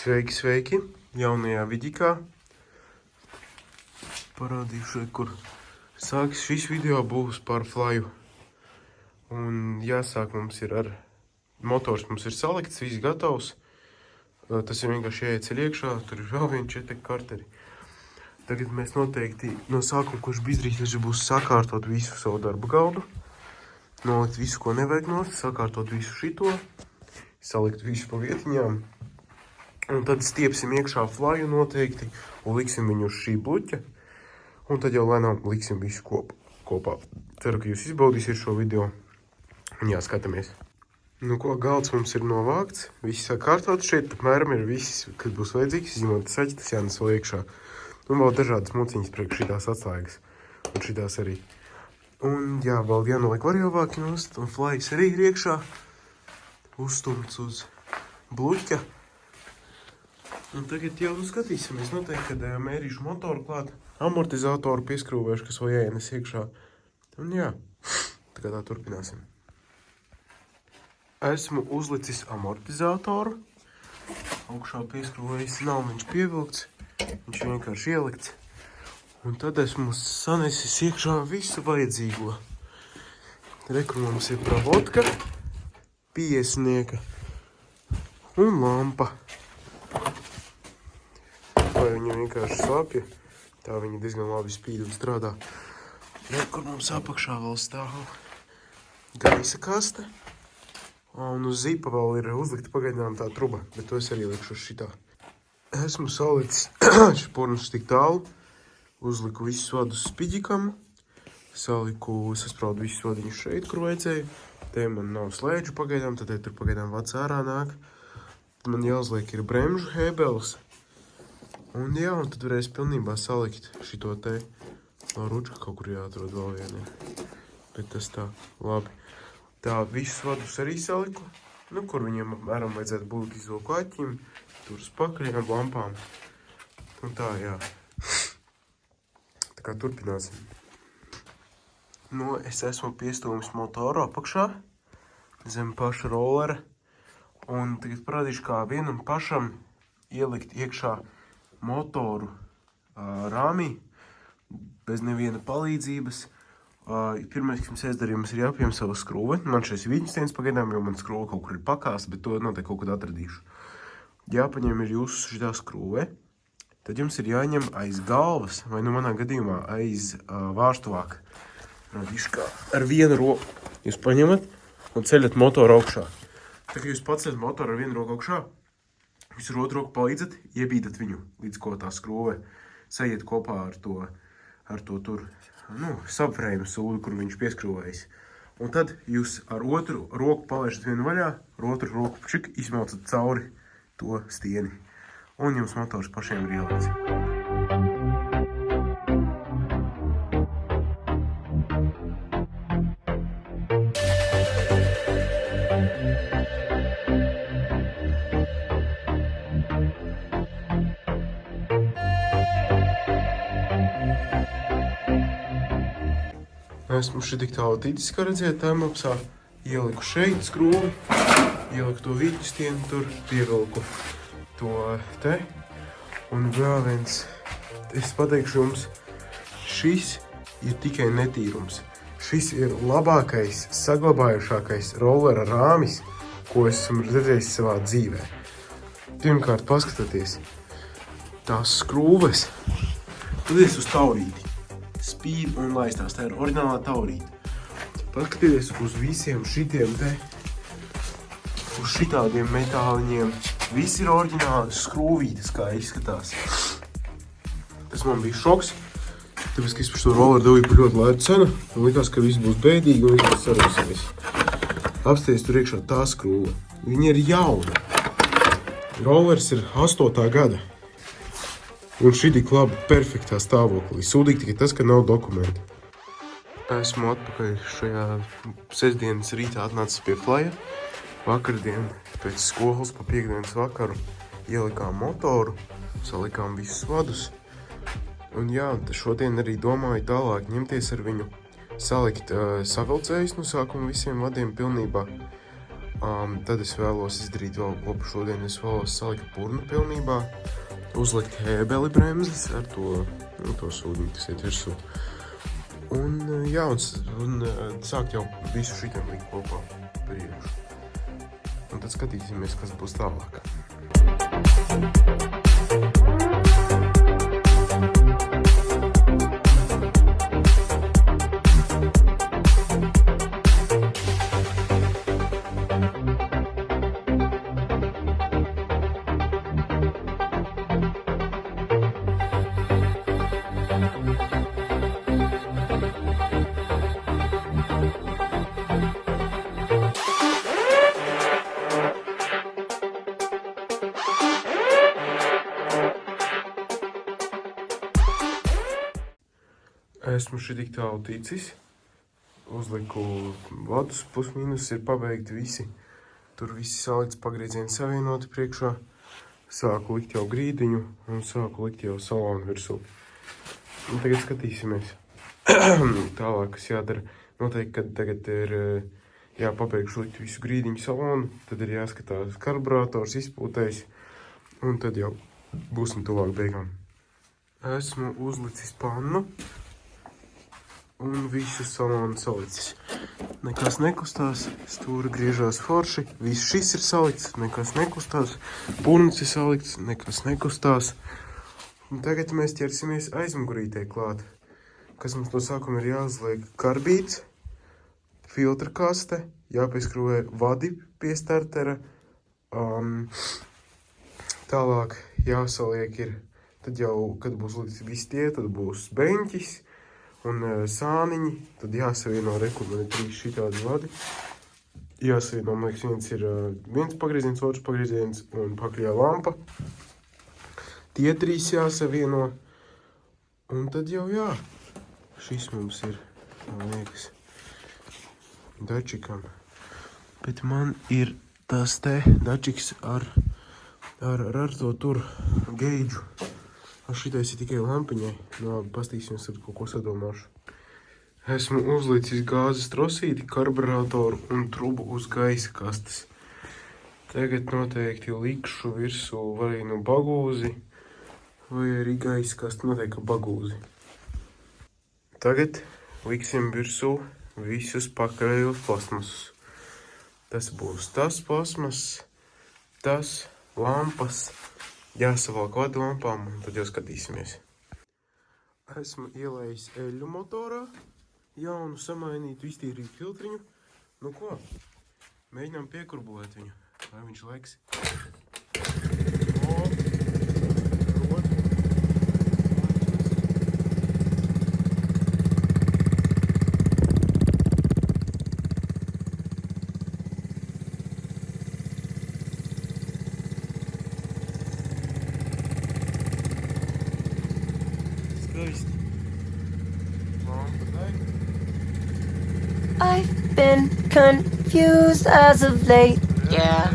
Sveiki, sveiki! Jaunajā vidikā. Parādīšu, kur sāks. Šis video būs par flyu. Un jāsāk mums ir ar motors. Mums ir salikts, viss gatavs. Tas ir vienkārši jāieceļ iekšā. Tur ir vēl vieni 4 karteri. Tagad mēs noteikti no sākuma, kurš bija izdarīts, būs sakārtot visu savu darbu galdu. Nolikt visu, ko nevajag nost, sakārtot visu šito. Salikt visu pa vietiņām. Un tad stiepsim iekšā flyu noteikti un liksim viņu uz šī bluķa. Un tad jau lēnām liksim visu kopā. Ceru, ka jūs izbaudīsiet šo video. Un jā, skatāmies. Nu ko, galds mums ir novākts. Viss sakārtot šeit. Apmēram ir viss, kas būs vajadzīgs. Izņemot saķi, tas jānes vēl iekšā. Un vēl dažādas muciņas priekš šitās atslēgas. Un šitās arī. Un jā, vēl jānoliek variovāki nost. Un flys arī ir iekšā. Uzstumts uz bluķa. Un tagad jau skatīsimies. Noteikti, kad mērīšu motoru klāt, amortizatoru pieskrūvēšu, kas vēl jāienes iekšā. Un jā, tagad tā turpināsim. Esmu uzlicis amortizatoru. Augšā pieskrūvējis, nav viņš pievilkts. Viņš vienkārši ielikts. Un tad esmu sanesis iekšā visu vajadzīgo. Rekur mums ir pravodka, piesnieka un lampa. Vai viņa vienkārši slapja, tā viņa diezgan labi spīd un strādā. Rekur mums apakšā vēl stāv gaisa kaste. Un uz zipa vēl ir uzlikta pagaidām tā truba, bet to es arī likšu šitā. Esmu salicis špornus tik tālu, uzliku visus vadus spiģikam, saspraudu visus vadiņus šeit, kur vajadzēju. Te man nav slēdžu pagaidām, tad tur pagaidām vads ārā nāk. Tad man jāuzliek ir bremžu hēbeles. Un jā, un tad varēs pilnībā salikt šito te ručku, kaut kur jāatrod vēl vienu. Bet tas tā, labi. Tā, visus vadus arī saliku. Nu, kur viņiem apmēram vajadzētu būt izvilku aķim, tur uz pakaļām, lampām. Un tā, jā. Tā kā turpināsim. Nu, es esmu piestūmis motoru apakšā, zem paša rollera. Un tagad parādīšu, kā vienam pašam ielikt iekšā motoru rāmī, bez neviena palīdzības. Pirmais, kas mums jāizdara, mums ir jāpiem savu skrūve. Man šais ir Viļņstiens pagaidām, jo man skrūve kaut kur ir pakāsta, bet to noteikti kaut kad atradīšu. Jāpaņem ir jūsu šitā skrūve. Tad jums ir jāņem aiz galvas, vai nu manā gadījumā aiz vārstuvāka. Rādīšu kā ar vienu roku. Jūs paņemat un ceļat motoru augšā. Tā kā jūs paceļat motoru ar vienu roku augšā, jūs ar otru roku palīdzat, iebīdat viņu, līdz ko tā skrūve sajiet kopā ar to tur, subframe sūdu, kur viņš pieskrūvējas. Un tad jūs ar otru roku palaižat vienu vaļā, ar otru roku pšik, izmaucat cauri to stieni. Un jums motors pašiem ir ielikts. Esmu šeit tik tālu ticis, kā redzēt, tēmapsā. Ieliku šeit skrūvi, ieliku to Viļņstienu tur, pievilku to te. Un vēl viens, es pateikšu jums, šis ir tikai netīrums. Šis ir labākais, saglabājušākais rollera rāmis, ko esmu redzējis savā dzīvē. Pirmkārt, paskatieties, tās skrūves, paties uz taurīti. Spīd un laistās. Tā ir oriģinālā taurīta. Paskatieties uz visiem šitiem te, uz šitādiem metāliņiem. Viss ir oriģināli skrūvītas, kā izskatās. Tas man bija šoks, tāpēc, ka es par šo rolleru dabūju par ļoti lētu cenu. Man likās, ka viss būs bēdīgi un viss būs sarūsies. Apsties tur iekšā tā skrūva. Viņa ir jauna. Rollers ir 8. gada. Un šī tik labi perfektā stāvoklī. Sūdīgi tikai tas, ka nav dokumenti. Esmu atpakaļ šajā sestdienas rītā atnācis pie flya. Vakardien pēc skolas pa piekdienas vakaru ielikām motoru, salikām visus vadus. Un jā, šodien arī domāju tālāk ņemties ar viņu, salikt savilcējus no sākuma visiem vadiem pilnībā. Tad es vēlos izdarīt vēl labu šodien. Es vēlos salikt purnu pilnībā, uzlikt hebeli bremzes ar to sūdiņu, kas iet virsū. Un sākt jau visu šitam likt kopā priekšu. Un tad skatīsimies, kas būs tālāk. Esmu šitik tālu ticis, uzliku vadus, plus-minus ir pabeigti visi. Tur visi salikts pagriezieni savienoti priekšā. Sāku likt jau grīdiņu un sāku likt jau salonu virsū. Un tagad skatīsimies. Tālāk, kas jādara. Noteikti, kad tagad ir jāpabeigšu likt visu grīdiņu salonu, tad ir jāskatās karburators, izpūtējs, un tad jau būsim tuvāk beigām. Esmu uzlicis pannu. Un visu salonu salicis. Nekas nekustās, stūri griežās forši, viss šis ir salikts, nekas nekustās, purns ir salikts, nekas nekustās. Un tagad mēs ķersimies aizmugurītē klāt. Kas mums no sākuma ir jāuzliek karbīts, filtra kaste, jāpieskrūvē vadi pie startera, tālāk jāsaliek ir, tad jau, kad būs likti visi tie, tad būs beņķis, un sāniņi, tad jāsavieno reku, man ir 3 šitādi vadi. Jāsavieno, man liekas, viens ir viens pagrieziens, otrs pagrieziens un pakaļā lampa. Tie 3 jāsavieno, un tad jau jā. Šis mums ir, man liekas, dačikam. Bet man ir tas te dačiks ar to tur geidžu. Šitais ir tikai lampiņai. Pastīsimies, tad kaut ko sadomāšu. Esmu uzlicis gāzes trosīti, karburatoru un trubu uz gaisa kastes. Tagad noteikti likšu virsū vai nu bagūzi, vai arī gaisa kastu, noteikti bagūzi. Tagad liksim virsū visus pakaļējos plasmasus. Tas būs tas plasmas, tas lampas. Jāsavalk vadu lampām, un tad jau skatīsimies. Esmu ielējis eļļu motorā, jaunu samainītu, iztīrīt filtriņu. Nu ko, mēģinām piekurbulēt viņu, lai viņš laiks. I've been confused as of late, yeah.